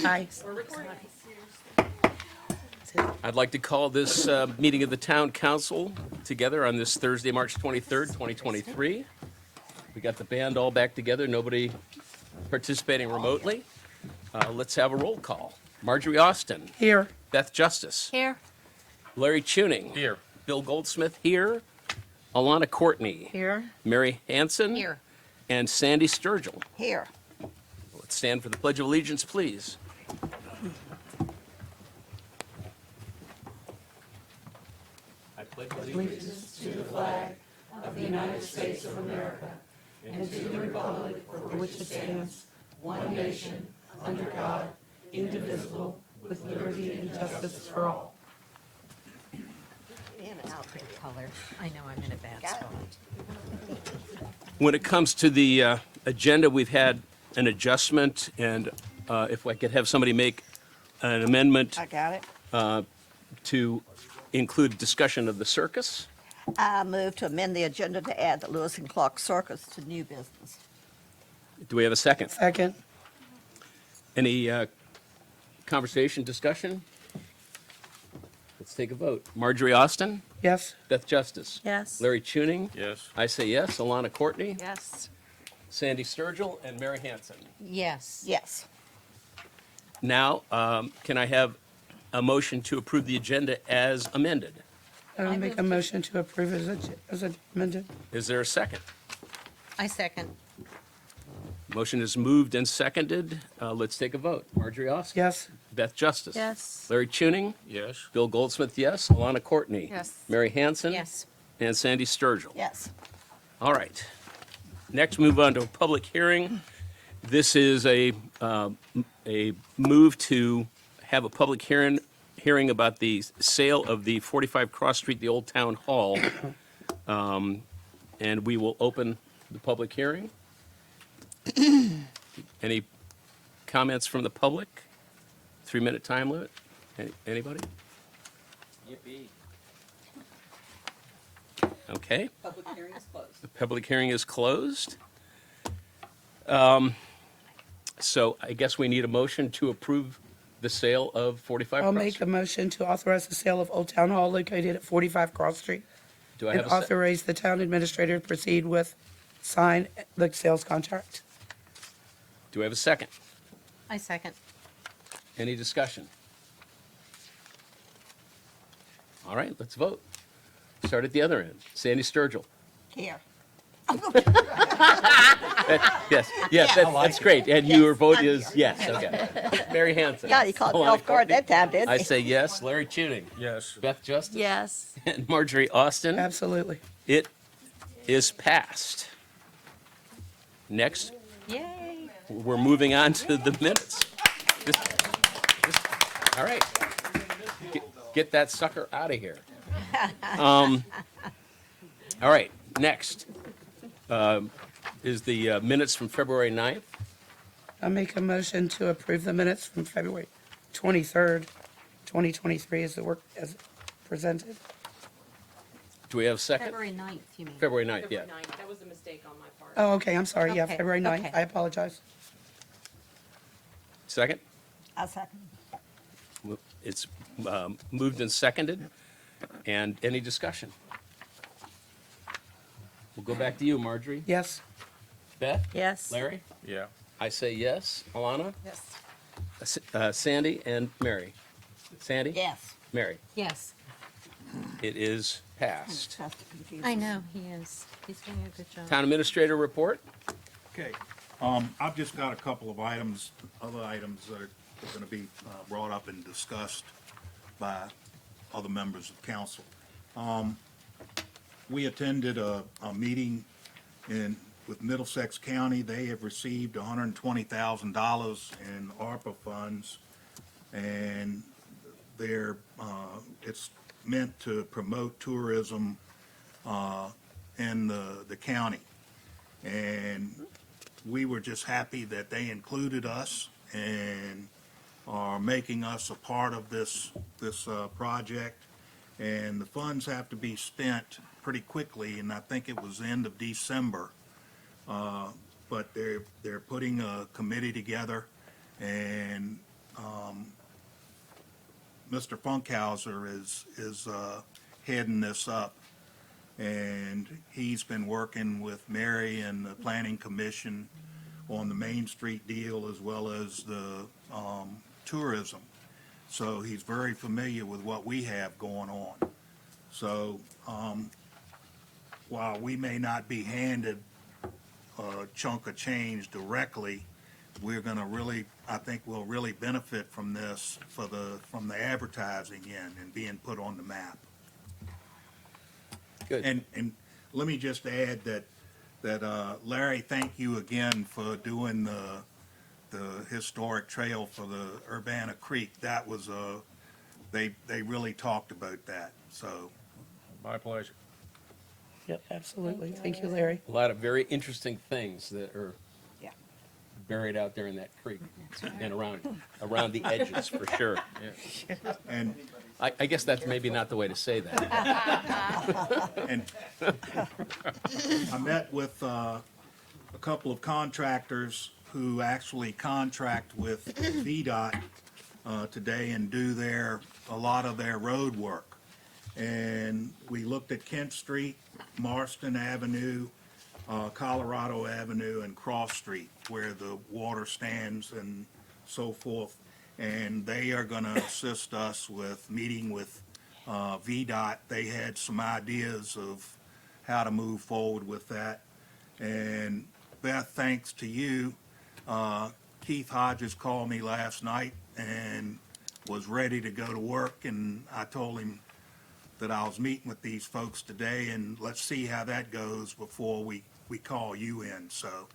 Aye. I'd like to call this meeting of the Town Council together on this Thursday, March 23rd, 2023. We got the band all back together, nobody participating remotely. Let's have a roll call. Marjorie Austin. Here. Beth Justice. Here. Larry Tuning. Here. Bill Goldsmith here. Alana Courtney. Here. Mary Hanson. Here. And Sandy Sturgill. Here. Let's stand for the Pledge of Allegiance, please. I pledge allegiance. Which it stands, one nation, under God, indivisible, with liberty and justice for all. In an outfit color. I know I'm in a bad spot. When it comes to the agenda, we've had an adjustment, and if I could have somebody make an amendment I got it. to include discussion of the circus. I move to amend the agenda to add the Lewis and Clark Circus to new business. Do we have a second? Second. Any conversation, discussion? Let's take a vote. Marjorie Austin? Yes. Beth Justice? Yes. Larry Tuning? Yes. I say yes. Alana Courtney? Yes. Sandy Sturgill? And Mary Hanson? Yes. Yes. Now, can I have a motion to approve the agenda as amended? I will make a motion to approve as amended. Is there a second? I second. Motion is moved and seconded. Let's take a vote. Marjorie Austin? Yes. Beth Justice? Yes. Larry Tuning? Yes. Bill Goldsmith, yes. Alana Courtney? Yes. Mary Hanson? Yes. And Sandy Sturgill? Yes. All right. Next, move on to a public hearing. This is a move to have a public hearing about the sale of the 45 Cross Street, the Old Town Hall. And we will open the public hearing. Any comments from the public? 3-minute time limit? Anybody? Yippee. Okay. Public hearing is closed. The public hearing is closed. So I guess we need a motion to approve the sale of 45 I'll Cross make a Street. motion to authorize the sale of Old Town Hall located at 45 Cross Street Do I and have a second? authorize the town administrator to proceed with sign the sales contract. Do I have a second? I second. Any discussion? All right, let's vote. Start at the other end. Sandy Sturgill. Here. Yes, yes, that's great. And your vote is yes, okay. Mary Hanson. Yeah, you caught me Alana off guard Courtney. that time, didn't I you? say yes. Larry Tuning. Yes. Beth Justice. Yes. And Marjorie Austin. Absolutely. It is passed. Next, Yay. we're moving on to the minutes. All right. Get that sucker out of here. All right, next is the minutes from February 9th. I'll make a motion to approve the minutes from February 23rd, 2023 as presented. Do we have a second? February 9th, you mean? February 9th, yeah. February 9th. That was a mistake on my part. Oh, okay, I'm sorry. Yeah, Okay, February 9th. okay. I apologize. Second? I second. It's moved and seconded. And any discussion? We'll go back to you, Marjorie. Yes. Beth? Yes. Larry? Yeah. I say yes. Alana? Yes. Sandy and Mary. Sandy? Yes. Mary. Yes. It is passed. That's confusing. I know, he is. He's doing a good job. Town Administrator report. Okay, I've just got a couple of items, other items that are gonna be brought up and discussed by other members of council. We attended a meeting with Middlesex County. They have received $120,000 in ARPA funds, and it's meant to promote tourism in the county. And we were just happy that they included us and are making us a part of this project. And the funds have to be spent pretty quickly, and I think it was the end of December. But they're putting a committee together, and Mr. Funkhauser is heading this up. And he's been working with Mary and the Planning Commission on the Main Street deal as well as the tourism. So he's very familiar with what we have going on. So while we may not be handed a chunk of change directly, we're going to really, I think we'll really benefit from this from the advertising end and being put on the map. Good. And let me just add that Larry, thank you again for doing the historic trail for the Urbanna Creek. That was they really talked about that, so. My pleasure. Yep, absolutely. Thank you, Larry. A lot of very interesting things that are Yeah. buried out there in that creek and around the edges, for sure. And I guess that's maybe not the way to say that. And I met with a couple of contractors who actually contract with VDOT today and do a lot of their road work. And we looked at Kent Street, Marston Avenue, Colorado Avenue, and Cross Street, where the water stands and so forth. And they are going to assist us with meeting with VDOT. They had some ideas of how to move forward with that. And Beth, thanks to you, Keith Hodges called me last night and was ready to go to work, and I told him that I was meeting with these folks today, and let's see how that goes before we call you in. So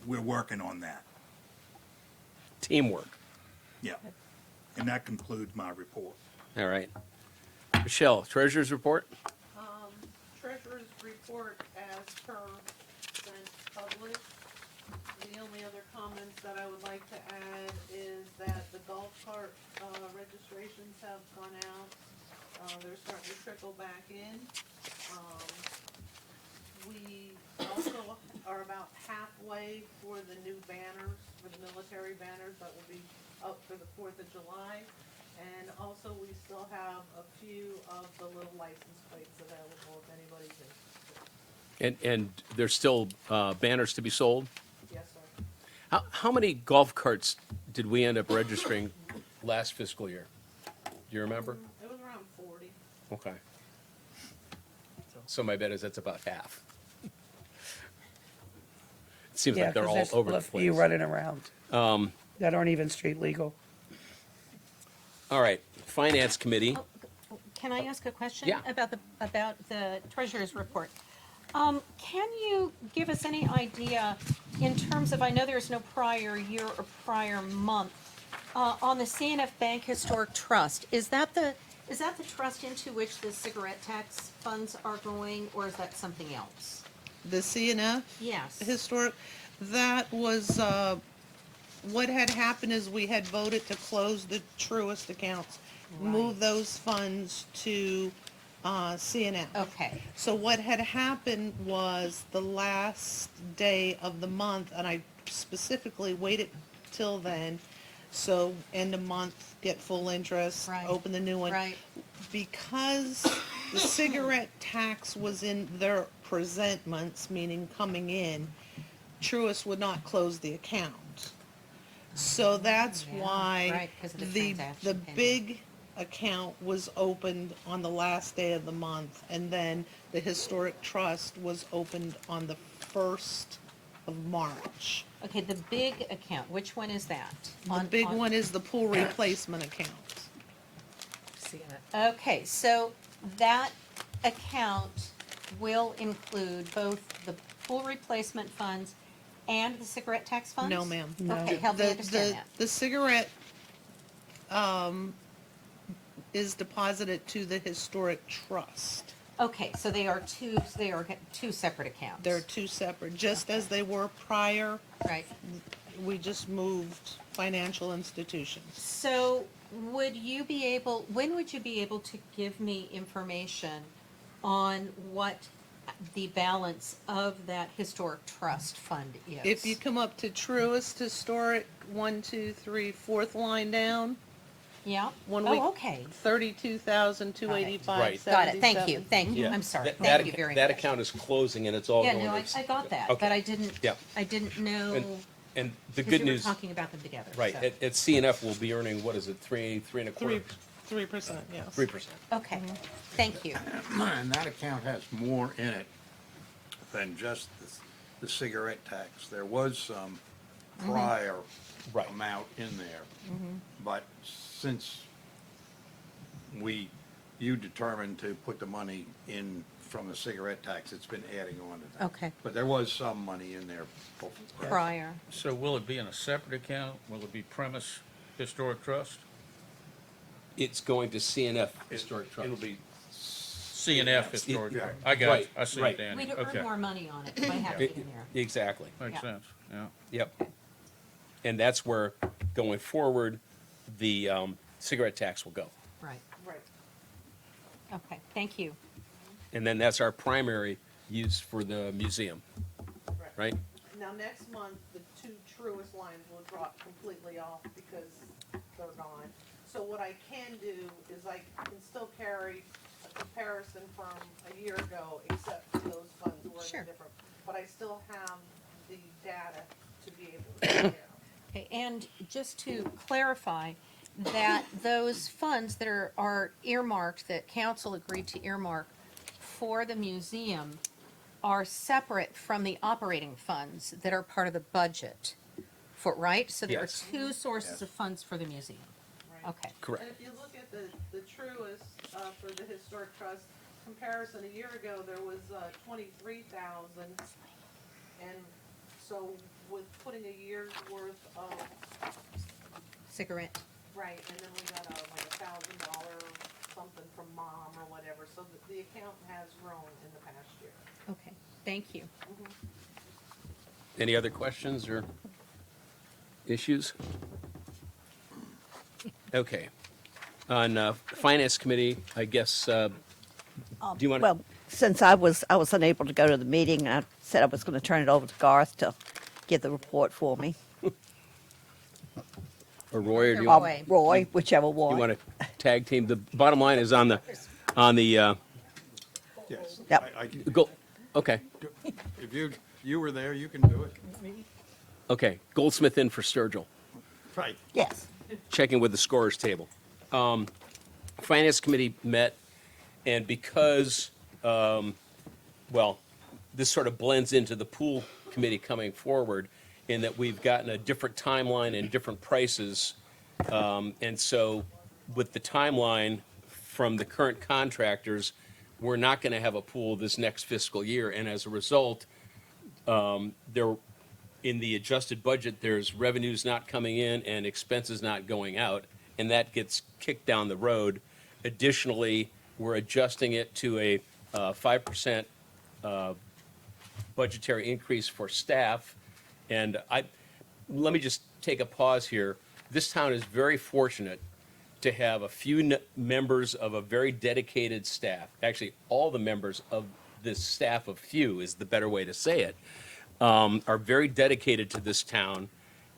we're working on that. Teamwork. Yeah. And that concludes my report. All right. Michelle, treasurer's report? Treasurer's report as per sent published. The only other comments that I would like to add is that the golf cart registrations have gone out. They're starting to trickle back in. We also are about halfway for the new banners, for the military banners that will be up for the 4th of July. And also, we still have a few of the little license plates available if anybody's interested. And there's still banners to be sold? Yes, sir. How many golf carts did we end up registering last fiscal year? Do you remember? It was around 40. Okay. So my bet is that's about half. It seems Yeah, like they're 'cause all there's over still the a few place. running around that aren't even street legal. All right, Finance Committee. Can I ask a question? Yeah. About the treasurer's report? Can you give us any idea in terms of, I know there's no prior year or prior month, on the CNF Bank Historic Trust, is that the trust into which the cigarette tax funds are going, or is that something else? The CNF Yes. historic, that was, what had happened is we had voted to close the Truist accounts, move those funds to, CNF. Okay. So what had happened was the last day of the month, and I specifically waited till then, so end of month, get full interest, Right. open the new one. Right. Because the cigarette tax was in their presentments, meaning coming in, Truist would not close the account. So that's Yeah, why right, 'cause of the the transaction payment. big account was opened on the last day of the month, and then the historic trust was opened on the 1st of March. Okay, the big account, which one is that? The big one is the pool replacement account. Okay, so that account will include both the pool replacement funds and the cigarette tax funds? No, ma'am. Okay, help me understand that. The cigarette, is deposited to the historic trust. Okay, so they are two separate accounts? They're two separate, just as they were prior, Right. we just moved financial institutions. So when would you be able to give me information on what the balance of that historic trust fund is? If you come up to Truist Historic, 1, 2, 3, 4th line down, Yeah? When we- Oh, okay. 32,285. Right. Got it. Thank you. Thank you. Yeah. I'm sorry. That- Thank that you ac- very That much. account is closing and it's all Yeah, going no, to. I got that, Okay. but I didn't, Yeah. I didn't know, And the because good you were news, talking about them together. right, so- at CNF we'll be earning, what is it, three and a quarter? 3%, yes. 3%. Okay, thank you. And that account has more in it than just the cigarette tax. There was some prior Right. amount in there. But since you determined to put the money in from the cigarette tax, it's been adding on to that. Okay. But there was some money in there. Prior. So will it be in a separate account? Will it be premise historic trust? It's going to CNF Historic Trust. It'll be, CNF historic yeah. trust. I got Right, it. I see right. it, Danny. We'd Okay. earn more money on it by having it in there. Exactly. Makes Yeah. sense, yeah. Yep. And that's where, going forward, the cigarette tax will go. Right, Right. okay, thank you. And then that's our primary use for the museum, right? Now, next month, the two truest lines will drop completely off because they're gone. So what I can do is I can still carry a comparison from a year ago, except those funds were Sure. different. But I still have the data to be able to compare. Okay, and just to clarify, that those funds that are earmarked, that council agreed to earmark for the museum are separate from the operating funds that are part of the budget, right? So there are Yes. two sources of funds for the museum. Right. Okay, Correct. And if you look at the truest, for the historic trust comparison, a year ago, there was, 23,000. And so with putting a year's worth of, cigarette. right, and then we got like $1,000 something from mom or whatever, so the account has grown in the past year. Okay, thank you. Any other questions or issues? Okay. On Finance Committee, I guess, do you want to? Well, since I was unable to go to the meeting, I said I was going to turn it over to Garth to give the report for me. Or Roy, or do you Roy. want, Roy, whichever you one. want to tag team? The bottom line is on the, yes. Yep. I can- go, okay, If you were there, you can do it. okay. Goldsmith in for Sturgill. Right. Yes. Checking with the scorers table. Finance Committee met, and because, well, this sort of blends into the pool committee coming forward in that we've gotten a different timeline and different prices. And so with the timeline from the current contractors, we're not going to have a pool this next fiscal year. And as a result, there, in the adjusted budget, there's revenues not coming in and expenses not going out, and that gets kicked down the road. Additionally, we're adjusting it to a 5% budgetary increase for staff. And let me just take a pause here. This town is very fortunate to have a few members of a very dedicated staff. Actually, all the members of this staff of few is the better way to say it, are very dedicated to this town.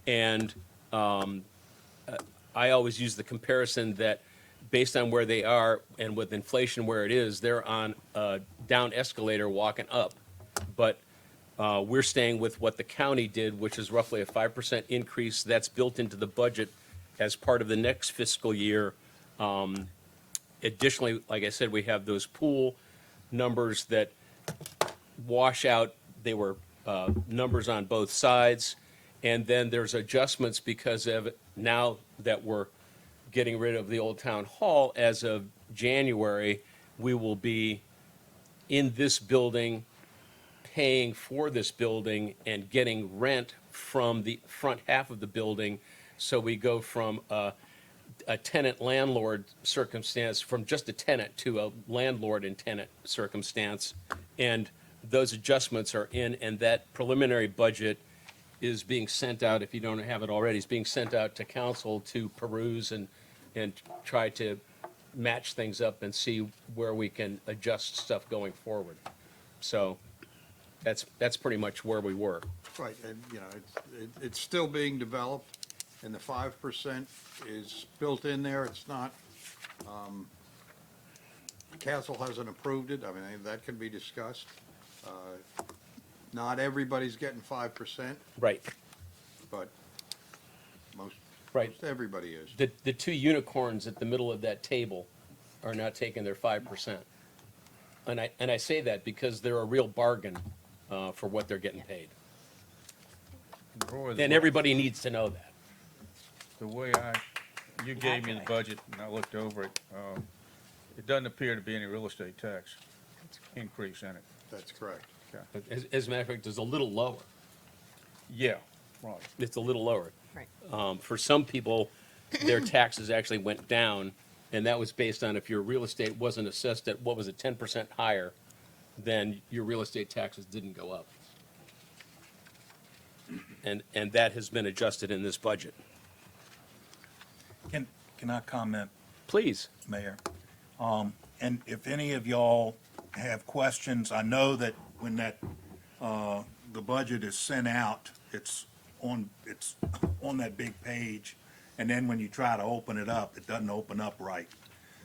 And I always use the comparison that based on where they are and with inflation where it is, they're on a down escalator walking up. But we're staying with what the county did, which is roughly a 5% increase. That's built into the budget as part of the next fiscal year. Additionally, like I said, we have those pool numbers that wash out. They were numbers on both sides. And then there's adjustments because of now that we're getting rid of the old town hall, as of January, we will be in this building, paying for this building and getting rent from the front half of the building. So we go from a tenant-landlord circumstance, from just a tenant to a landlord and tenant circumstance. And those adjustments are in, and that preliminary budget is being sent out, if you don't have it already, is being sent out to council to peruse and try to match things up and see where we can adjust stuff going forward. So that's pretty much where we were. Right, and, it's still being developed. and the 5% is built in there. It's not, council hasn't approved it. I mean, that can be discussed. Not everybody's getting 5%, Right, but most, right. most everybody is. The two unicorns at the middle of that table are not taking their 5%. And I say that because they're a real bargain for what they're getting paid. Roy, And everybody needs to know that. the way you gave me the budget and I looked over it, it doesn't appear to be any real estate tax increase in it. That's correct. But as a matter of fact, it's a little lower. Yeah, right. It's a little lower. Right. For some people, their taxes actually went down, and that was based on if your real estate wasn't assessed at, what was it, 10% higher, then your real estate taxes didn't go up. And that has been adjusted in this budget. Can I comment, Please. Mayor? And if any of y'all have questions, I know that when the budget is sent out, it's on that big page, and then when you try to open it up, it doesn't open up right.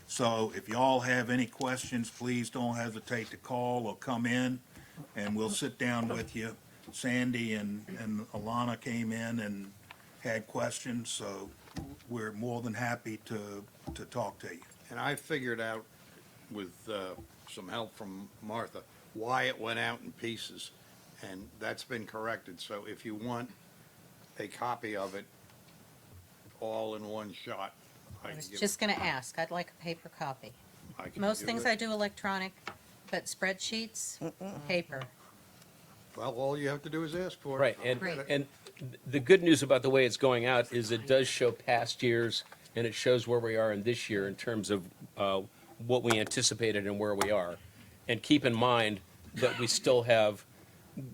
So if y'all have any questions, please don't hesitate to call or come in, and we'll sit down with you. Sandy and Alana came in and had questions, so we're more than happy to talk to you. And I figured out with some help from Martha why it went out in pieces, and that's been corrected. So if you want a copy of it all in one shot, I I can was give just gonna ask, I'd like a paper copy. I can Most give things it. I do electronic, but spreadsheets, paper. Well, all you have to do is ask for it. Right, I'll and, get it. and the good news about the way it's going out is it does show past years, and it shows where we are in this year in terms of what we anticipated and where we are. And keep in mind that we still have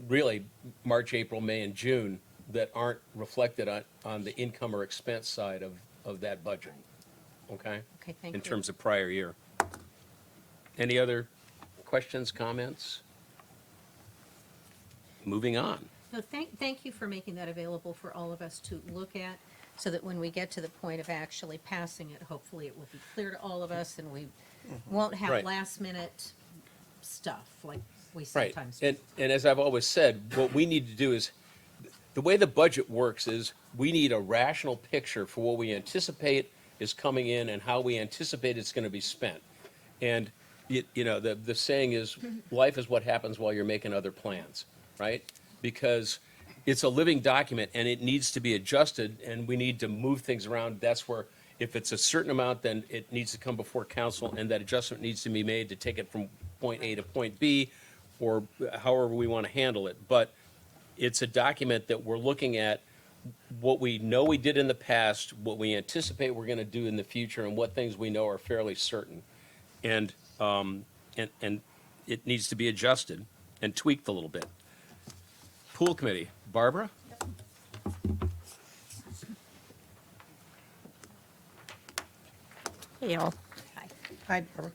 really March, April, May, and June that aren't reflected on the income or expense side of that budget, okay? Okay, thank you. In terms of prior year. Any other questions, comments? Moving on. No, thank you for making that available for all of us to look at, so that when we get to the point of actually passing it, hopefully it will be clear to all of us, and we won't have Right. last-minute stuff like we Right, sometimes do. and as I've always said, what we need to do is, the way the budget works is, we need a rational picture for what we anticipate is coming in and how we anticipate it's gonna be spent. And, you know, the saying is, life is what happens while you're making other plans, right? Because it's a living document and it needs to be adjusted, and we need to move things around. That's where, if it's a certain amount, then it needs to come before council, and that adjustment needs to be made to take it from point A to point B, or however we want to handle it. But it's a document that we're looking at what we know we did in the past, what we anticipate we're going to do in the future, and what things we know are fairly certain. And it needs to be adjusted and tweaked a little bit. Pool committee, Barbara? Hey, all. Hi, Barbara.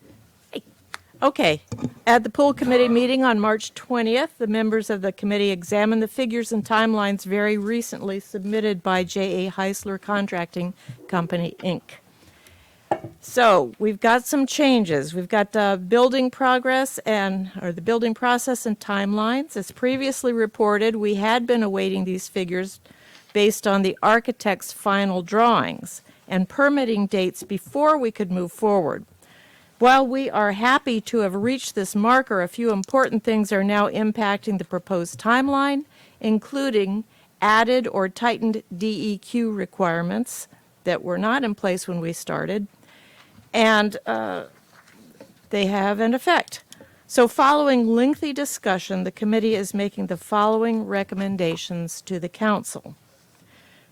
Okay. At the pool committee meeting on March 20th, the members of the committee examined the figures and timelines very recently submitted by J.A. Heisler Contracting Company, Inc. So we've got some changes. We've got building progress or the building process and timelines. As previously reported, we had been awaiting these figures based on the architect's final drawings and permitting dates before we could move forward. While we are happy to have reached this marker, a few important things are now impacting the proposed timeline, including added or tightened DEQ requirements that were not in place when we started, and they have an effect. So following lengthy discussion, the committee is making the following recommendations to the council.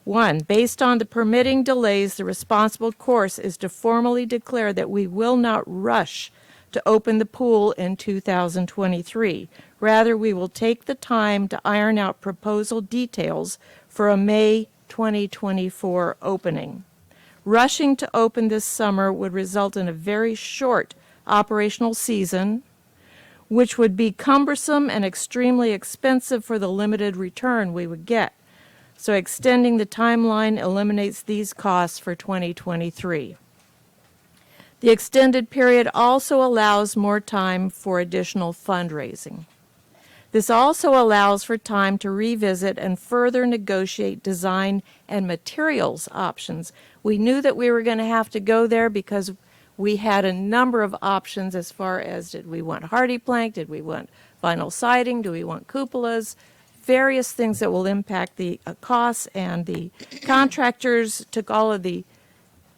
1, based on the permitting delays, the responsible course is to formally declare that we will not rush to open the pool in 2023. Rather, we will take the time to iron out proposal details for a May 2024 opening. Rushing to open this summer would result in a very short operational season, which would be cumbersome and extremely expensive for the limited return we would get. So extending the timeline eliminates these costs for 2023. The extended period also allows more time for additional fundraising. This also allows for time to revisit and further negotiate design and materials options. We knew that we were going to have to go there because we had a number of options as far as, did we want hardy plank, did we want vinyl siding, do we want cupolas, various things that will impact the costs, and the contractors took all of the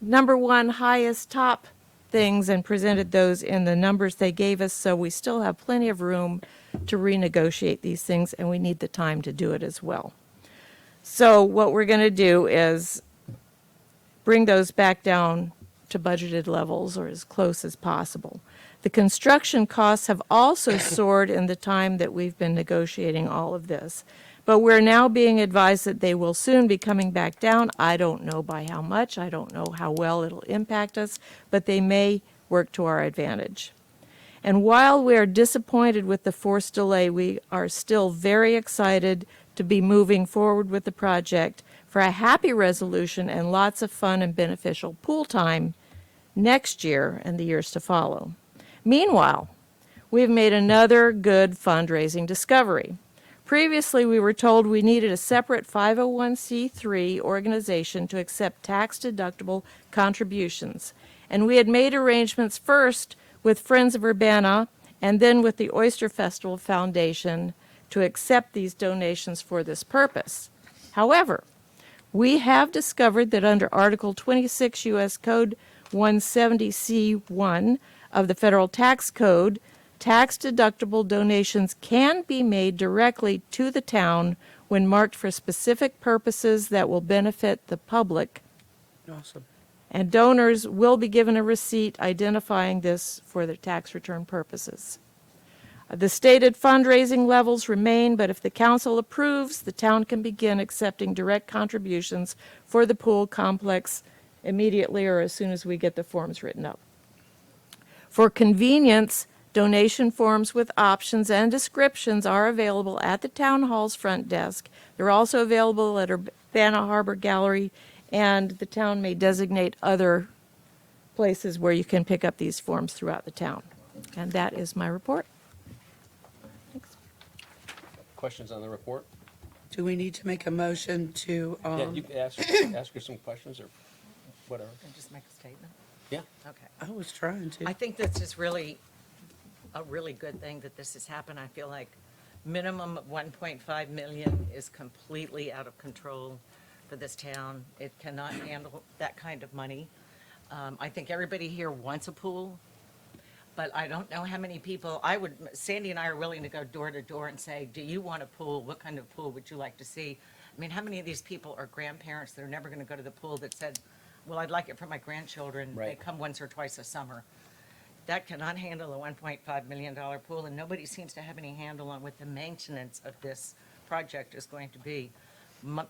number one highest top things and presented those in the numbers they gave us, so we still have plenty of room to renegotiate these things, and we need the time to do it as well. So what we're going to do is bring those back down to budgeted levels or as close as possible. The construction costs have also soared in the time that we've been negotiating all of this, but we're now being advised that they will soon be coming back down. I don't know by how much, I don't know how well it'll impact us, but they may work to our advantage. And while we are disappointed with the forced delay, we are still very excited to be moving forward with the project for a happy resolution and lots of fun and beneficial pool time next year and the years to follow. Meanwhile, we've made another good fundraising discovery. Previously, we were told we needed a separate 501c3 organization to accept tax-deductible contributions, and we had made arrangements first with Friends of Urbanna and then with the Oyster Festival Foundation to accept these donations for this purpose. However, we have discovered that under Article 26 U.S. Code 170C1 of the Federal Tax Code, tax-deductible donations can be made directly to the town when marked for specific purposes that will benefit the public, Awesome. and donors will be given a receipt identifying this for their tax return purposes. The stated fundraising levels remain, but if the council approves, the town can begin accepting direct contributions for the pool complex immediately or as soon as we get the forms written up. For convenience, donation forms with options and descriptions are available at the town hall's front desk. They're also available at Urbana Harbor Gallery, and the town may designate other places where you can pick up these forms throughout the town. And that is my report. Questions on the report? Do we need to make a motion to, Yeah, you can ask her some questions or whatever. And just make a statement? Yeah. Okay. I was trying to. I think this is really a really good thing that this has happened. I feel like minimum of 1.5 million is completely out of control for this town. It cannot handle that kind of money. I think everybody here wants a pool, but I don't know how many people, Sandy and I are willing to go door to door and say, do you want a pool? What kind of pool would you like to see? I mean, how many of these people are grandparents that are never going to go to the pool that said, well, I'd like it for my grandchildren. They Right. come once or twice a summer. That cannot handle a $1.5 million pool, and nobody seems to have any handle on what the maintenance of this project is going to be.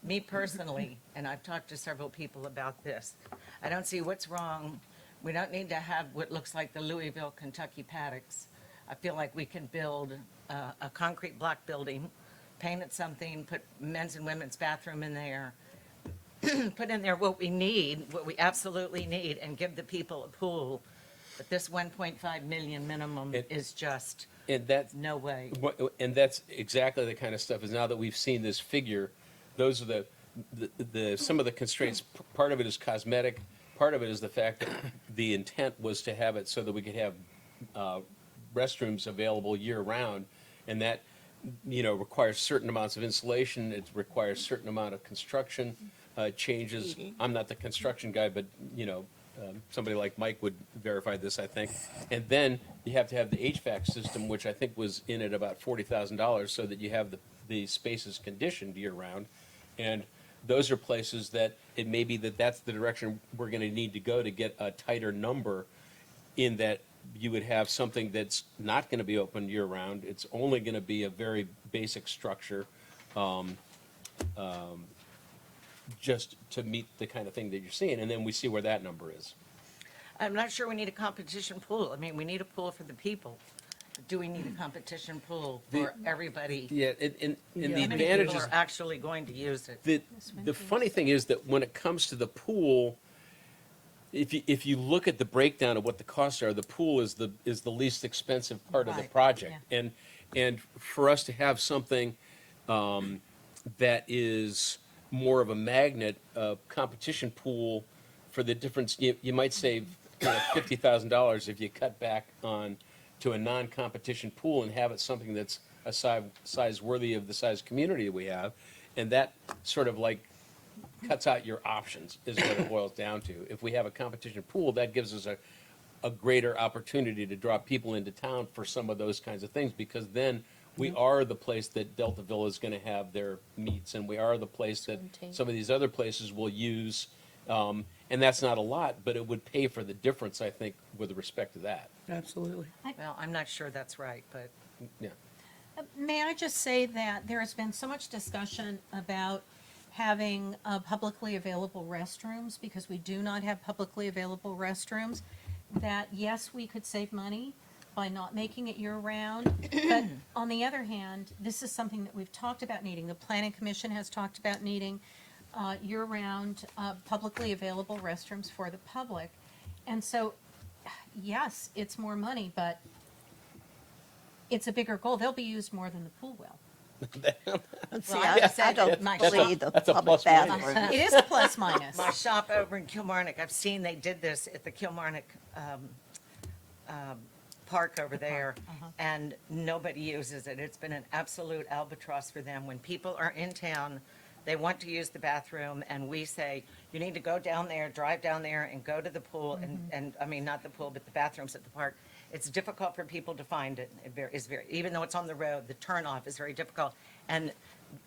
Me personally, and I've talked to several people about this, I don't see what's wrong. We don't need to have what looks like the Louisville, Kentucky paddocks. I feel like we can build a concrete block building, paint it something, put men's and women's bathroom in there, put in there what we need, what we absolutely need, and give the people a pool. But this 1.5 million minimum is just And that's, no way. and that's exactly the kind of stuff, is now that we've seen this figure, those are the some of the constraints. Part of it is cosmetic, part of it is the fact that the intent was to have it so that we could have restrooms available year-round, and that, requires certain amounts of insulation, it requires certain amount of construction changes. I'm not the construction guy, but, somebody like Mike would verify this, I think. And then you have to have the HVAC system, which I think was in at about $40,000, so that you have the spaces conditioned year-round. And those are places that it may be that's the direction we're going to need to go to get a tighter number, in that you would have something that's not going to be open year-round. It's only going to be a very basic structure, just to meet the kind of thing that you're seeing, and then we see where that number is. I'm not sure we need a competition pool. I mean, we need a pool for the people. do we need a competition pool The- for everybody? Yeah, and the How many advantage people is, are actually going to use it? the funny thing is that when it comes to the pool, if you look at the breakdown of what the costs are, the pool is the least expensive part of the Right, project. And for us to have something that is more of a magnet, competition pool for the difference, you might save, $50,000 if you cut back on to a non-competition pool and have it something that's a size worthy of the size community that we have. And that sort of like cuts out your options, is what it boils down to. If we have a competition pool, that gives us a greater opportunity to draw people into town for some of those kinds of things, because then we are the place that Deltaville is gonna have their meets, and we are the place that some of these other places will use. And that's not a lot, but it would pay for the difference, I think, with respect to that. Absolutely. Well, I'm not sure that's right, but Yeah. May I just say that there has been so much discussion about having publicly available restrooms, because we do not have publicly available restrooms, that yes, we could save money by not making it year-round. But on the other hand, this is something that we've talked about needing. The Planning Commission has talked about needing year-round publicly available restrooms for the public. And so, yes, it's more money, but it's a bigger goal. They'll be used more than the pool will. See, Well, I said don't my believe the that's a public plus minus. bathrooms. It is a plus minus. my shop over in Kilmarnock, I've seen they did this at the Kilmarnock park over there, and nobody uses it. It's been an absolute albatross for them. When people are in town, they want to use the bathroom, and we say, you need to go down there, drive down there, and go to the pool, and, I mean, not the pool, but the bathrooms at the park. It's difficult for people to find it. It's very, even though it's on the road, the turnoff is very difficult. And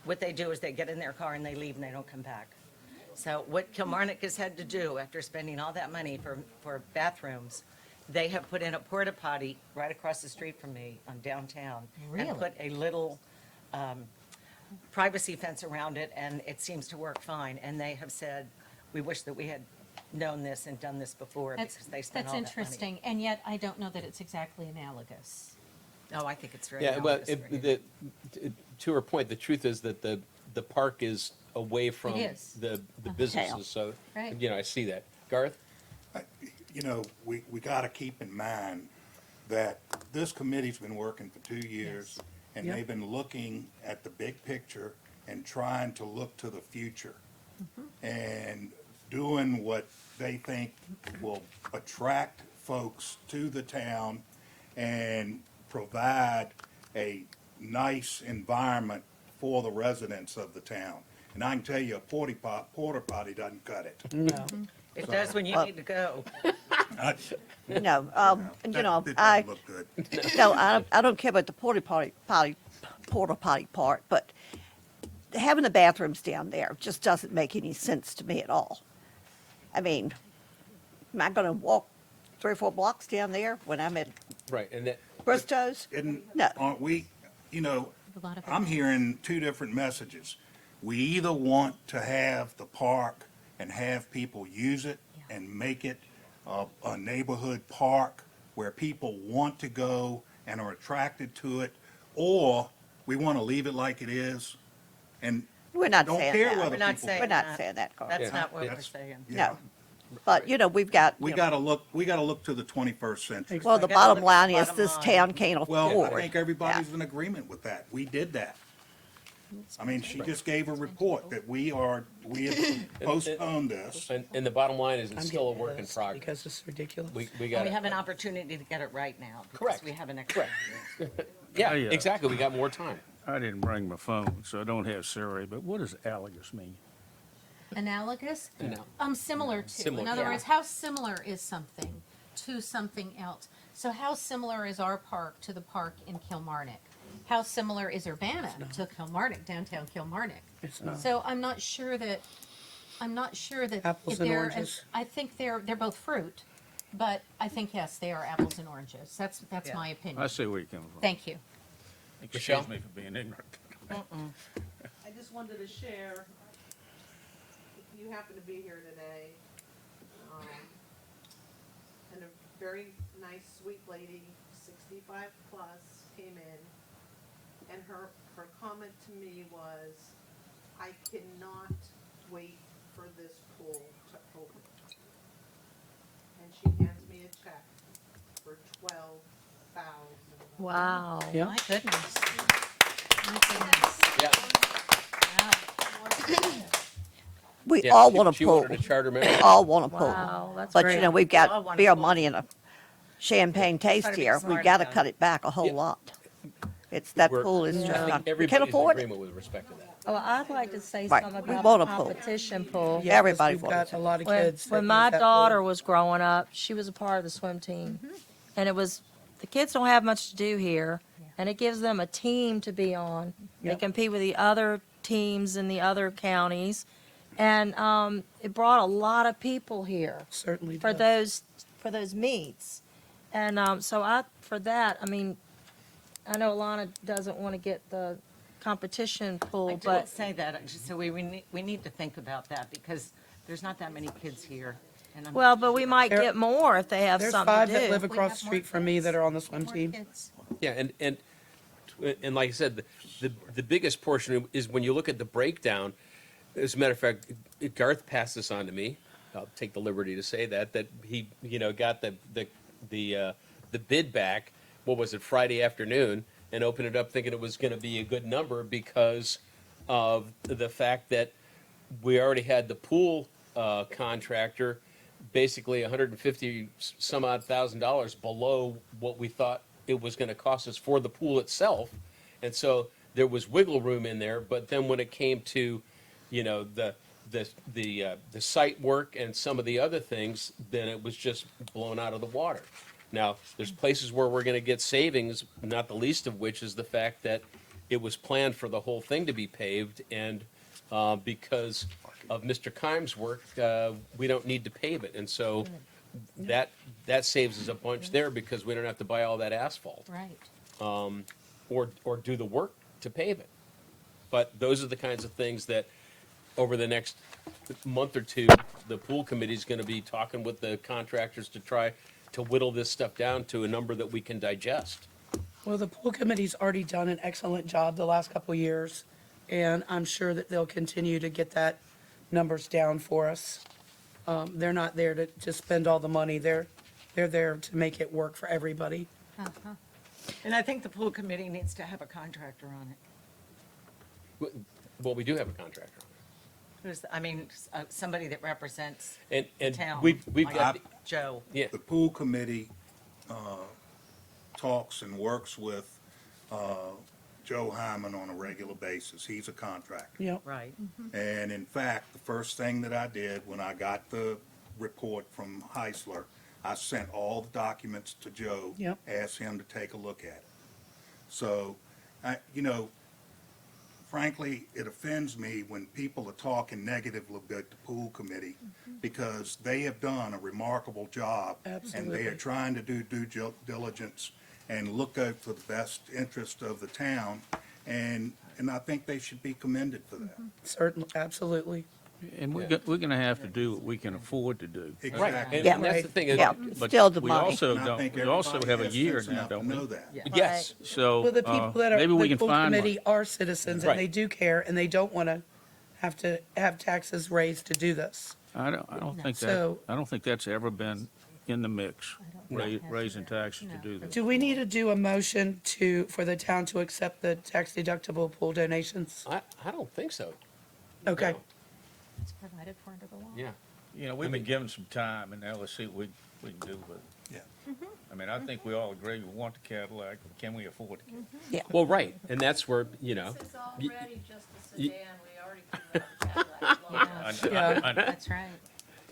what they do is they get in their car and they leave and they don't come back. So what Kilmarnock has had to do after spending all that money for bathrooms, they have put in a porta potty right across the street from me on downtown. Really? And put a little privacy fence around it, and it seems to work fine. And they have said, we wish that we had known this and done this before, because they spent all that money. That's interesting, and yet I don't know that it's exactly analogous. Oh, I think it's very Yeah, well, analogous for you. to her point, the truth is that the park is away from It is. the Town. businesses, so, Right. I see that. Garth? We gotta keep in mind that this committee's been working for 2 years, and Yep. they've been looking at the big picture and trying to look to the future. And doing what they think will attract folks to the town and provide a nice environment for the residents of the town. And I can tell you, a porta potty doesn't cut it. No. It does when you need to go. I- No, It doesn't look good. no, I don't care about the porta potty part, but having the bathrooms down there just doesn't make any sense to me at all. I mean, am I gonna walk 3 or 4 blocks down there when I'm at Right, and that, Bristow's? Isn't, No. aren't we, A lot of I'm hearing 2 different messages. We either want to have the park and have people use it and make it a neighborhood park where people want to go and are attracted to it, or we want to leave it like it is and We're not don't saying care that. whether We're not people. saying We're not that. saying that, Carl. That's Yeah. not what we're That's- saying. No. But, we've got, We gotta look to the 21st century. well, the gotta bottom look line at the is bottom this line. town can't Well, afford. I think everybody's in agreement with that. We did that. I mean, she just gave a report that we have postponed this. and the bottom line is I'm it's still a getting work in this progress. Because it's ridiculous. We And got we have an opportunity to get it right now. because Correct. We have an extra year. Yeah, Yeah. exactly, we got more time. I didn't bring my phone, so I don't have Siri, but what does analogous mean? Analogous? No. Similar to. Similar In other to. words, how similar is something to something else? So how similar is our park to the park in Kilmarnock? How similar is Urbanna to Kilmarnock, downtown Kilmarnock? It's not. So I'm not sure that Apples and they're oranges. I think they're both fruit, but I think, yes, they are apples and oranges. That's Yeah. my I opinion. see where you're coming from. Thank you. Michelle? Excuse me for being ignorant. I just wanted to share, if you happen to be here today, and a very nice, sweet lady 65 plus came in, and her comment to me was, I cannot wait for this pool to open. And she hands me a check for $12,000. Wow. Yeah. My goodness. Yeah. We Yeah, all she- want a She pool. wanted a charter We member. all want a pool. Wow, that's But, great. you know, we've We all got want a beer pool. money and a champagne taste Gotta be here. We've smart got to about cut it. it back a whole Yeah. lot. It's, that We're- pool is Yeah. just I not, we can't Everybody's in afford it. agreement with respect to that. Well, I'd like to say Right, something we about want the a pool. competition pool. Yeah, 'cause Everybody we've wants got it. a lot of When, kids. that when use my that pool. daughter was growing up, she was a part of the swim team. And it was, the kids don't have much to do here, and it gives them a team to be on. They Yep. compete with the other teams in the other counties. And it brought a lot of people here Certainly for does. those meets. And so for that, I mean, I know Alana doesn't want to get the competition I pool, didn't but say that, just so we need to think about that, because there's not that many kids here. And I'm well, but we might There- get more if they have There's something 5 to that do. live across the more street from me that are on the swim More team. kids. Yeah, and like I said, the biggest portion is when you look at the breakdown. As a matter of fact, Garth passed this on to me. I'll take the liberty to say that he, got the bid back. What was it, Friday afternoon, and opened it up thinking it was going to be a good number because of the fact that we already had the pool contractor basically 150 some odd $1,000 below what we thought it was going to cost us for the pool itself, and so there was wiggle room in there. But then when it came to, the site work and some of the other things, then it was just blown out of the water. Now, there's places where we're going to get savings, not the least of which is the fact that it was planned for the whole thing to be paved, and because of Mr. Kimes' work, we don't need to pave it. And so that saves us a bunch there because we don't have to buy all that asphalt Right. or do the work to pave it. But those are the kinds of things that over the next month or two, the pool committee is going to be talking with the contractors to try to whittle this stuff down to a number that we can digest. Well, the pool committee's already done an excellent job the last couple of years, and I'm sure that they'll continue to get that numbers down for us. They're not there to spend all the money. They're there to make it work for everybody. And I think the pool committee needs to have a contractor on it. Well, we do have a contractor Somebody that represents on it. the And town. we've like got, Joe. yeah, The pool committee talks and works with Joe Hyman on a regular basis. He's a contractor. Yep. Right. And in fact, the first thing that I did when I got the report from Heisler, I sent all the documents to Joe. Yep. Asked him to take a look at it. So, frankly, it offends me when people are talking negatively about the pool committee because they have done a remarkable job. And they Absolutely. are trying to do due diligence and look out for the best interest of the town. And I think they should be commended for that. Certainly, absolutely. And Yeah. we're gonna have to do what we can afford to do. Exactly. and Yeah. and that's the thing. is- Yeah, But still the we money. also And I don't, think we also everybody have a has year sense now, enough to don't know we? that. Yes. So, Well, the people that are, maybe we the can pool find committee one. are citizens, Right. and they do care, and they don't want to have taxes raised to do this. I don't think So- I don't think that's ever been in the mix, raising taxes to do that. Do we need to do a motion for the town to accept the tax deductible pool donations? I don't think so. Okay. It's provided for under the law. Yeah. You know, we've been given some time, and now let's see what we can do with it. Yeah. I mean, I think we all agree we want the Cadillac, but can we afford it? Well, right. And that's where, This is already just a y- sedan, we already could have a Cadillac loan. Yeah. That's right.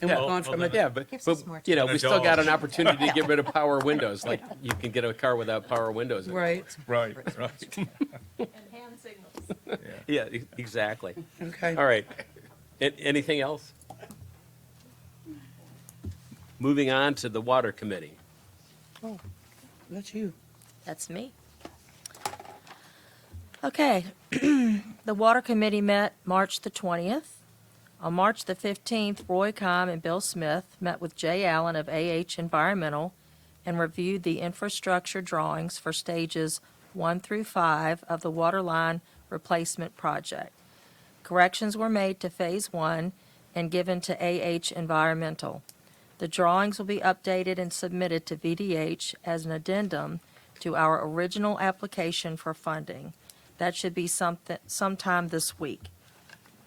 And we've gone from a, yeah, but Gives us more we still got an Adults. opportunity to get rid of power windows. Like you can get a car without power windows. anymore. right, Right, right. And hand signals. Yeah, exactly. okay. All right. Anything else? Moving on to the water committee. That's you. That's me. Okay, the Water Committee met March the 20th. On March the 15th, Roy Comm and Bill Smith met with Jay Allen of AH Environmental and reviewed the infrastructure drawings for stages 1 through 5 of the waterline replacement project. Corrections were made to Phase 1 and given to AH Environmental. The drawings will be updated and submitted to VDH as an addendum to our original application for funding. That should be sometime this week.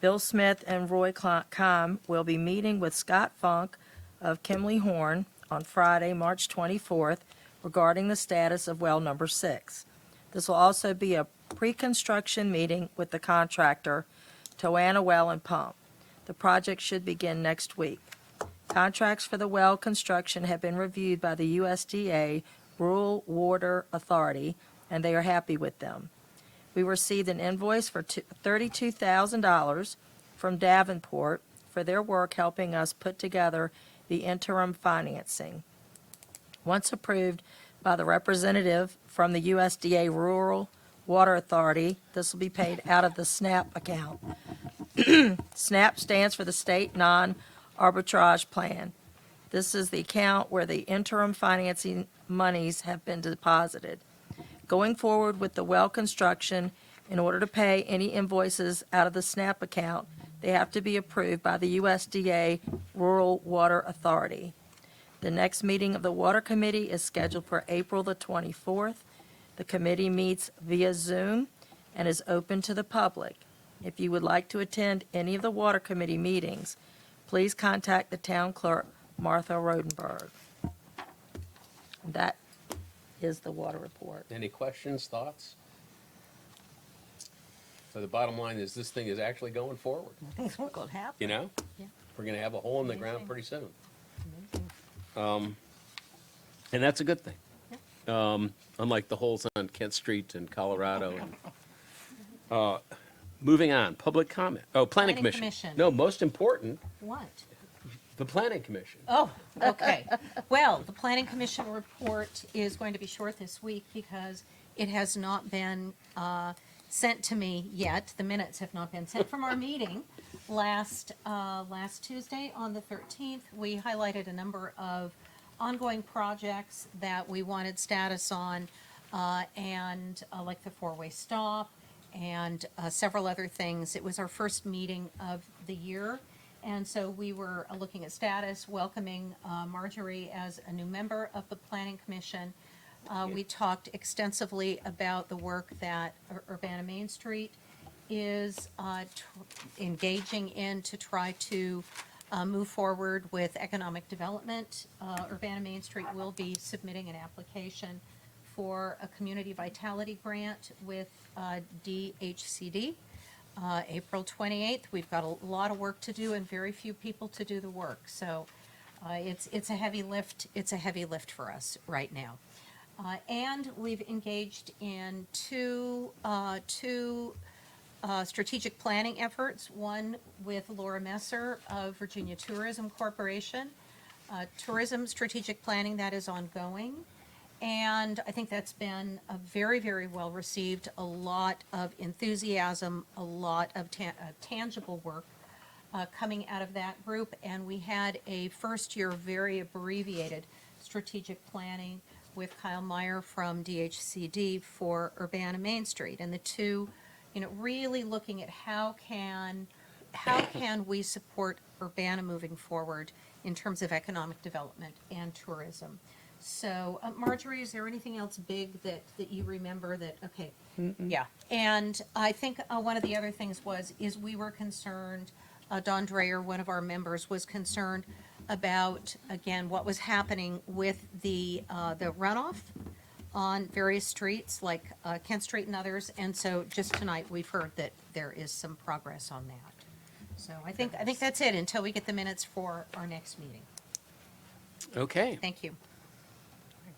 Bill Smith and Roy Keim will be meeting with Scott Funk of Kimley Horn on Friday, March 24th, regarding the status of well number 6. This will also be a pre-construction meeting with the contractor, Toanna Well and Pump. The project should begin next week. Contracts for the well construction have been reviewed by the USDA Rural Water Authority, and they are happy with them. We received an invoice for $32,000 from Davenport for their work helping us put together the interim financing. Once approved by the representative from the USDA Rural Water Authority, this will be paid out of the SNAP account. SNAP stands for the State Non-Arbitrage Plan. This is the account where the interim financing monies have been deposited. Going forward with the well construction, in order to pay any invoices out of the SNAP account, they have to be approved by the USDA Rural Water Authority. The next meeting of the Water Committee is scheduled for April the 24th. The committee meets via Zoom and is open to the public. If you would like to attend any of the Water Committee meetings, please contact the town clerk, Martha Rodenberg. That is the water report. Any questions, thoughts? So the bottom line is this thing is actually going forward, Things weren't gonna happen. you know? Yeah. We're gonna have a hole in the ground Amazing. pretty soon. Amazing. And that's a good thing. Unlike the holes on Kent Street in Colorado. Moving on, public comment. Oh, planning Planning commission. commission. No, most important, What? the planning commission. Oh, okay. Well, the Planning Commission report is going to be short this week because it has not been sent to me yet. The minutes have not been sent from our meeting last Tuesday on the 13th. We highlighted a number of ongoing projects that we wanted status on, and like the four-way stop and several other things. It was our first meeting of the year. And so we were looking at status, welcoming Marjorie as a new member of the Planning Commission. We talked extensively about the work that Urbanna Main Street is engaging in to try to move forward with economic development. Urbanna Main Street will be submitting an application for a community vitality grant with DHCD. April 28th, we've got a lot of work to do and very few people to do the work. So it's a heavy lift. It's a heavy lift for us right now. And we've engaged in two strategic planning efforts, one with Laura Messer of Virginia Tourism Corporation. Tourism strategic planning, that is ongoing. And I think that's been a very, very well received, a lot of enthusiasm, a lot of tangible work coming out of that group. And we had a first year, very abbreviated strategic planning with Kyle Meyer from DHCD for Urbanna Main Street. And the two, really looking at how can we support Urbanna moving forward in terms of economic development and tourism. So, Marjorie, is there anything else big that you remember that, okay? Yeah, and I think one of the other things is we were concerned, Don Dreyer, one of our members, was concerned about, again, what was happening with the runoff on various streets, like Kent Street and others, and so just tonight, we've heard that there is some progress on that. So I think that's it until we get the minutes for our next meeting. Okay, Thank you.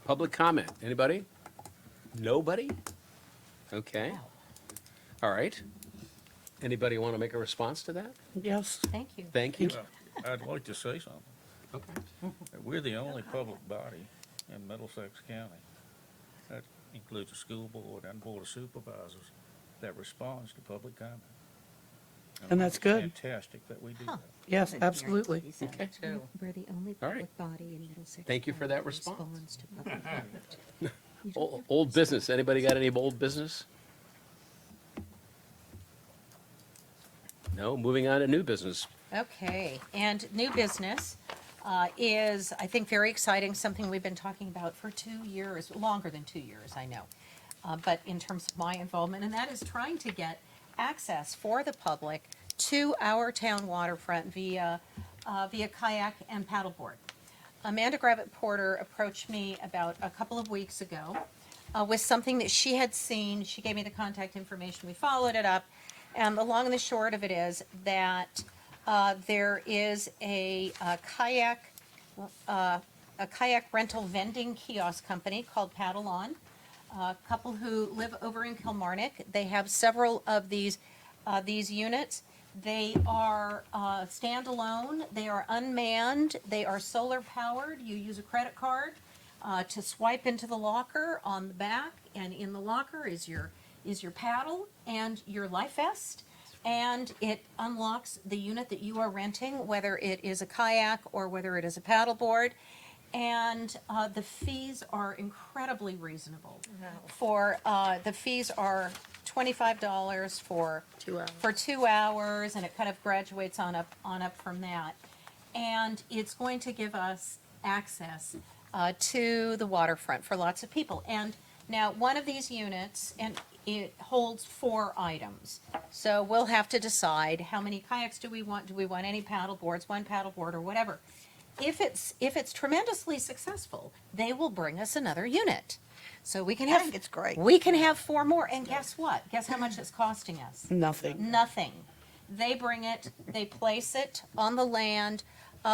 public comment. Anybody? Nobody? Okay, all right. Anybody want to make a response to that? Yes. Thank you. Thank you. I'd like to say something. Okay. We're the only public body in Middlesex County. That includes the school board and board of supervisors that responds to public comment. And that's good. Fantastic that we do that. Yes, absolutely. Okay. Too. We're the only All right. public body in Middlesex. Thank you for that County response. responds to public comment. You don't Old have to old business, anybody got any old business? No, moving on to new business. Okay, and new business is, I think, very exciting, something we've been talking about for 2 years, longer than 2 years, I know. But in terms of my involvement, and that is trying to get access for the public to our town waterfront via kayak and paddleboard. Amanda Gravitt Porter approached me about a couple of weeks ago with something that she had seen. She gave me the contact information. We followed it up. And the long and the short of it is that there is a kayak rental vending kiosk company called Paddle On. A couple who live over in Kilmarnock. They have several of these units. They are standalone. They are unmanned. They are solar powered. You use a credit card to swipe into the locker on the back, and in the locker is your paddle and your life vest, and it unlocks the unit that you are renting, whether it is a kayak or whether it is a paddleboard. And the fees are incredibly reasonable. The fees are $25 for 2 hours. for 2 hours, and it kind of graduates on up from that. And it's going to give us access to the waterfront for lots of people. And now, one of these units, and it holds 4 items. So we'll have to decide how many kayaks do we want? Do we want any paddle boards, one paddleboard or whatever? If it's tremendously successful, they will bring us another unit. So we can I have. think it's great. We can have 4 more, and guess what? Guess how much it's costing us? Nothing. Nothing. They bring it, they place it on the land.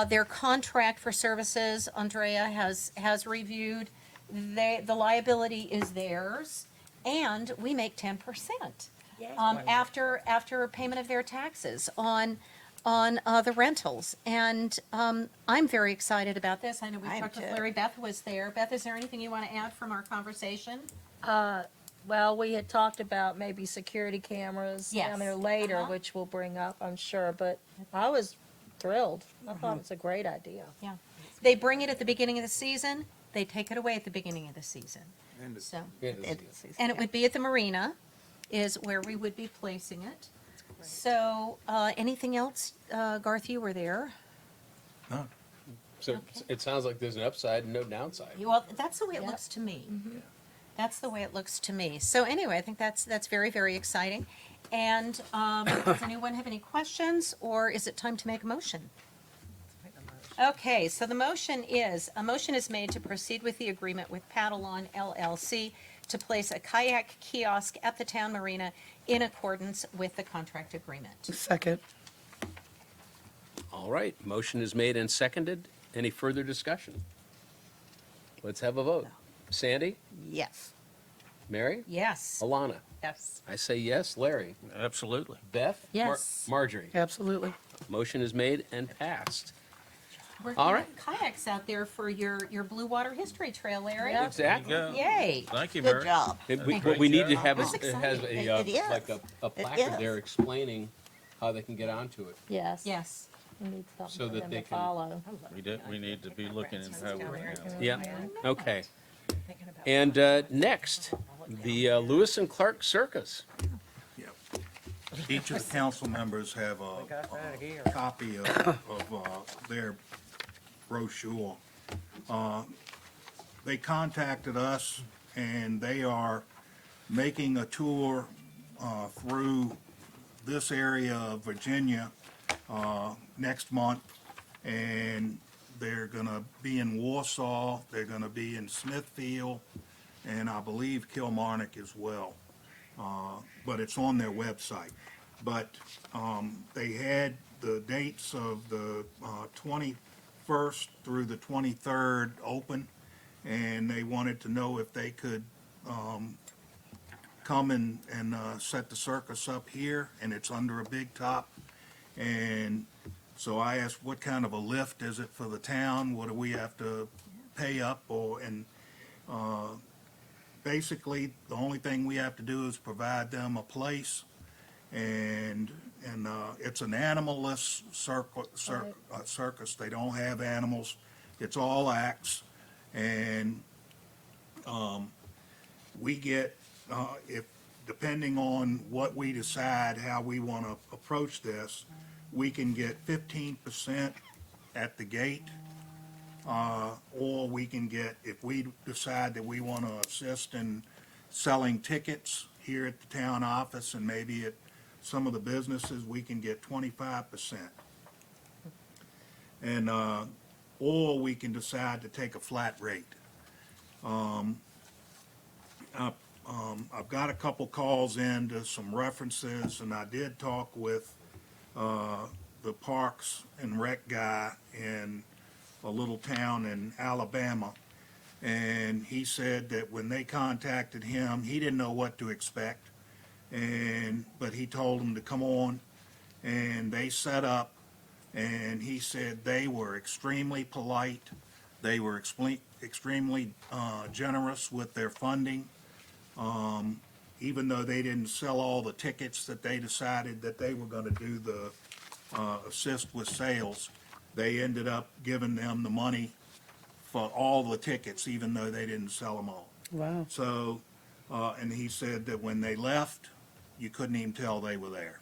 Their contract for services, Andrea has reviewed. The liability is theirs, and we make 10% after payment of their taxes on the rentals. And I'm very excited about this. I know we I am talked with too. Larry. Beth was there. Beth, is there anything you want to add from our conversation? Well, we had talked about maybe security cameras Yes. down there later, Uh-huh. which we'll bring up, I'm sure, but I was thrilled. I thought it was a great idea. Yeah. They bring it at the beginning of the season. They take it away at the beginning of the season. And So, And it would be at the marina is where we would be placing it. So, anything else? Garth, you were there. No, So it sounds like there's an upside and no downside. Well, that's the way it looks to me. That's the way it looks to me. So anyway, I think that's very, very exciting. And does anyone have any questions, or is it time to make a motion? Okay, so a motion is made to proceed with the agreement with Paddle On LLC to place a kayak kiosk at the town marina in accordance with the contract agreement. Second. All right, motion is made and seconded. Any further discussion? Let's have a vote. Sandy? yes. Mary? Yes. Alana? Yes. I say yes. Larry? Absolutely. Beth? Yes. Marjorie? Absolutely. Motion is made and passed. We're All gonna right. have kayaks out there for your Blue Water History Trail, Larry. Yeah. Exactly. There you go. Yay. Thank you, Good Mary. job. What we need to have That's is, it has exciting. a, It is. like a It placard is. there explaining how they can get onto it. Yes. Yes. We need So something for that them they to can- follow. We need to be looking at how we're. Yeah, okay. And next, the Lewis and Clark Circus. Yep. Each of the council members have a copy of their brochure. They contacted us, and they are making a tour through this area of Virginia next month, and they're gonna be in Warsaw, they're gonna be in Smithfield, and I believe Kilmarnock as well. But it's on their website. But they had the dates of the 21st through the 23rd open, and they wanted to know if they could come and set the circus up here, and it's under a big top. And so I asked, what kind of a lift is it for the town? What do we have to pay up? Basically, the only thing we have to do is provide them a place, and it's an animal-less circus. They don't have animals. It's all acts, and we get, if, depending on what we decide, how we want to approach this, we can get 15% at the gate, or we can get, if we decide that we want to assist in selling tickets here at the town office and maybe at some of the businesses, we can get 25%. And, or we can decide to take a flat rate. I've got a couple calls in to some references, and I did talk with the Parks and Rec guy in a little town in Alabama, and he said that when they contacted him, he didn't know what to expect, but he told them to come on, and they set up, and he said they were extremely polite, they were extremely generous with their funding. Even though they didn't sell all the tickets that they decided that they were going to do the assist with sales, they ended up giving them the money for all the tickets, even though they didn't sell them all. Wow. So, and he said that when they left, you couldn't even tell they were there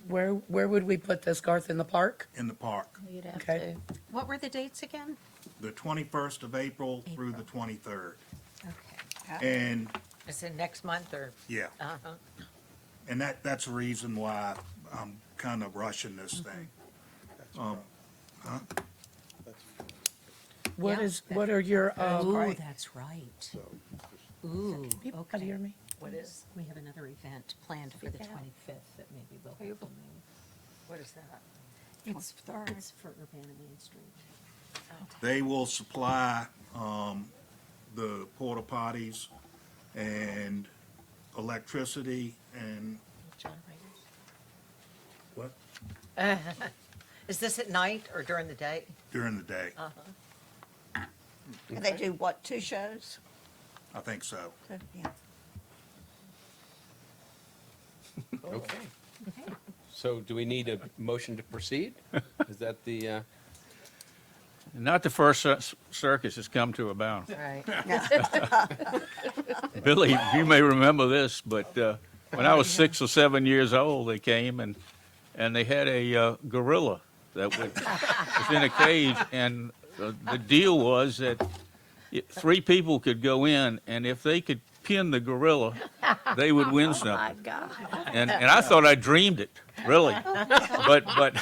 Where would we put this, Garth, in the park? in the park. You'd have Okay. to. What were the dates again? The 21st of April through the 23rd. Okay. And, Is it next month or? yeah, Uh-huh. and that's the reason why I'm kind of rushing this thing. What are your, Oh, right. that's right. Ooh, people can okay. hear me? What is, We have another event planned for the 25th that maybe we'll have to move. what is that? It's for Urbana Main Street. They will supply the porta potties and electricity and what, Is this at night or during the day? during the day. And they do what, 2 shows? I think so. Yeah. Okay. So do we need a motion to proceed? Is that the, Not the first circus has come to Urbanna. Right. Billy, you may remember this, but when I was 6 or 7 years old, they came and they had a gorilla that was in a cage, and the deal was that 3 people could go in, and if they could pin the gorilla, they would win something. God. And I thought I dreamed it, really. But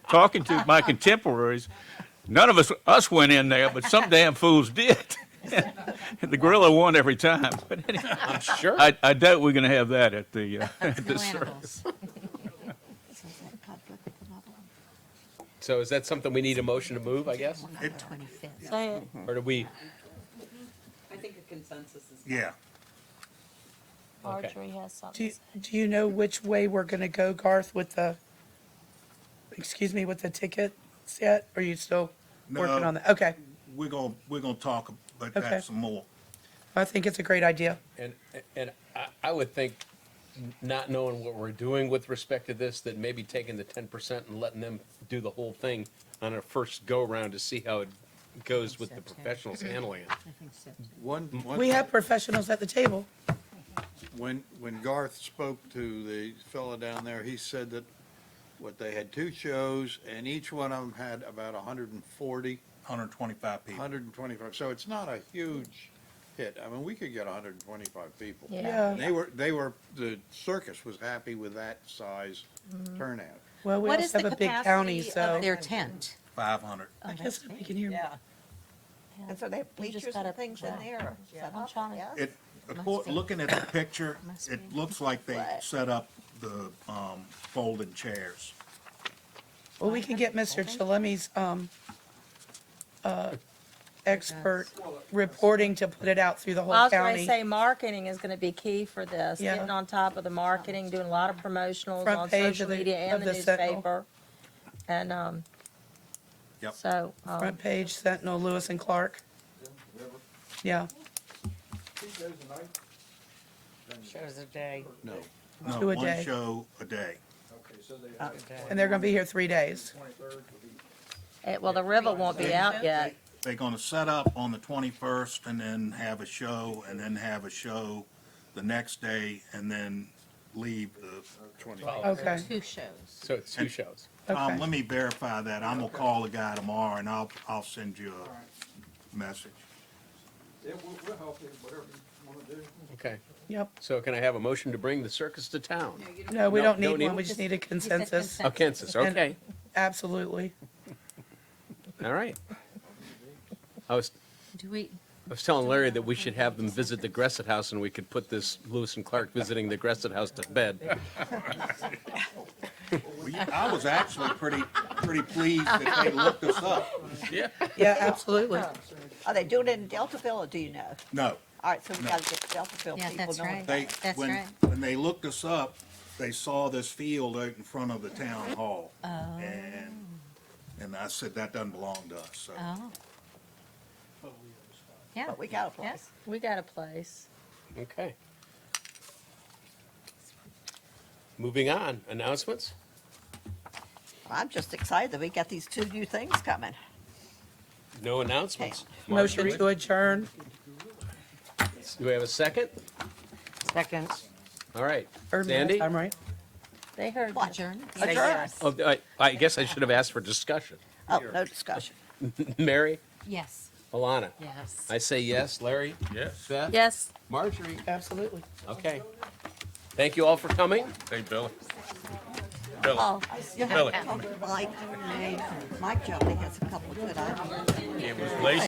talking to my contemporaries, none of us went in there, but some damn fools did. The gorilla won every time. But anyway, I'm sure. I doubt we're going to have that at the circus. Sounds like conflict with another one. So is that something we need a motion to move, I guess? On the 25th. Say it. Or do we, I think a consensus is. Yeah. Marjorie has something. Do you know which way we're gonna go, Garth, with the tickets yet? Are you still working No. on that? Okay. We're gonna talk about Okay. that some more. I think it's a great idea. and I would think, not knowing what we're doing with respect to this, that maybe taking the 10% and letting them do the whole thing on a first go-around to see how it goes with the professionals handling it. I think so. One We have professionals at the table. When Garth spoke to the fellow down there, he said that they had 2 shows, and each one of them had about 140, 125 people. 125. So it's not a huge hit. I mean, we could get 125 people. Yeah. And the circus was happy with that size turnout. Well, we What also is the have a big county, capacity so of Their tent. 500. I guess we can hear me. Yeah. And so they have You just bleachers gotta- and things in there. set I'm up, trying to- yeah? Looking at the picture, Must it be. looks like they What? set up the folding chairs. Well, we can get Mr. Chalemi's, expert reporting to put it out through the I whole was going to county. say, marketing is going to be key for this. Yeah. Getting on top of the marketing, doing a lot of promotionals Front on page social of the- media and of the the Sentinel. newspaper. And, Yep. so, Front page, Sentinel, Lewis and Clark. Yeah, Shows a day. No. No, To a one day. show a day. And they're gonna be here 3 days. Well, the river won't be out yet. They're gonna set up on the 21st and then have a show, and then have a show the next day, and then leave the. Okay, 2 shows. So it's 2 shows. okay. Let me verify that. I'm gonna call the guy tomorrow, and I'll send you a message. Yeah, we'll help you, whatever you want to do. Okay. Yep. So can I have a motion to bring the circus to town? No, we No, don't don't need need one. one? We just need a consensus. Oh, Kansas, And- okay. Absolutely. All right. I was Do we, telling Larry that we should have them visit the Gresset House, and we could put this Lewis and Clark visiting the Gresset House to bed. I was actually pretty pleased that they looked us up. Yeah. Yeah, absolutely. Are they doing it in Deltaville, or do you know? No, All right, so we gotta get the Deltaville Yeah, people that's knowing. right. they, That's when, right. when they looked us up, they saw this field out in front of the town hall. And I said, that doesn't belong to us, so. oh. Yeah, But we got a place. yes, we got a place. Okay. Moving on, announcements? I'm just excited that we got these 2 new things coming. No announcements. Motion Marjorie? to adjourn. Do we have a second? Second. All right. Or Sandy? I'm right. They heard What? adjourn. Adjourn. Oh, I guess I should have asked for discussion. Oh, no discussion. Mary? Yes. Alana? Yes. I say yes. Larry? Yes. Beth? Yes. Marjorie? Absolutely. Okay. Thank you all for coming. Hey, Billy. Oh, Billy. Mike Jolie has a couple of good ideas. It was Lacey.